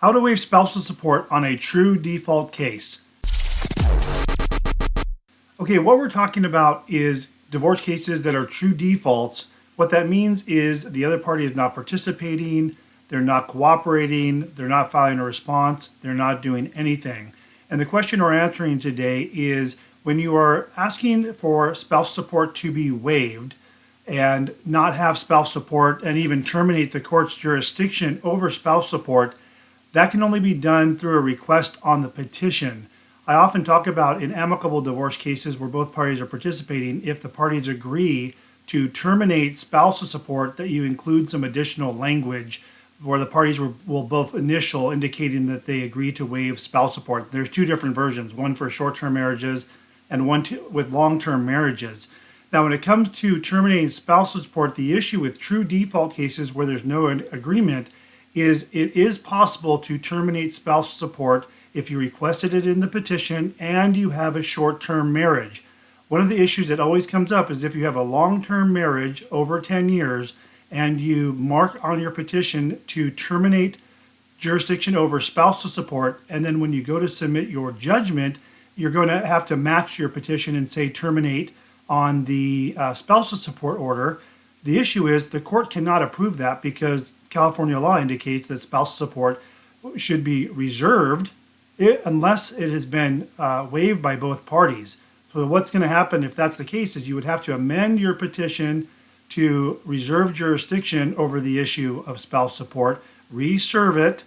How to waive spousal support on a true default case. Okay, what we're talking about is divorce cases that are true defaults. What that means is the other party is not participating, they're not cooperating, they're not filing a response, they're not doing anything. And the question we're answering today is when you are asking for spousal support to be waived and not have spousal support and even terminate the court's jurisdiction over spousal support, that can only be done through a request on the petition. I often talk about in amicable divorce cases where both parties are participating, if the parties agree to terminate spousal support, that you include some additional language where the parties will both initial indicating that they agree to waive spousal support. There's two different versions, one for short-term marriages and one with long-term marriages. Now, when it comes to terminating spousal support, the issue with true default cases where there's no agreement is it is possible to terminate spousal support if you requested it in the petition and you have a short-term marriage. One of the issues that always comes up is if you have a long-term marriage over 10 years and you mark on your petition to terminate jurisdiction over spousal support, and then when you go to submit your judgment, you're going to have to match your petition and say terminate on the spousal support order. The issue is the court cannot approve that because California law indicates that spousal support should be reserved unless it has been waived by both parties. So what's going to happen if that's the case is you would have to amend your petition to reserve jurisdiction over the issue of spousal support, reserve it,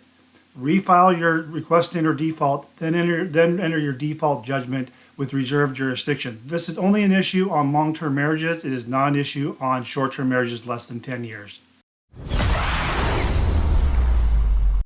refile your request to enter default, then enter your default judgment with reserved jurisdiction. This is only an issue on long-term marriages. It is not an issue on short-term marriages less than 10 years.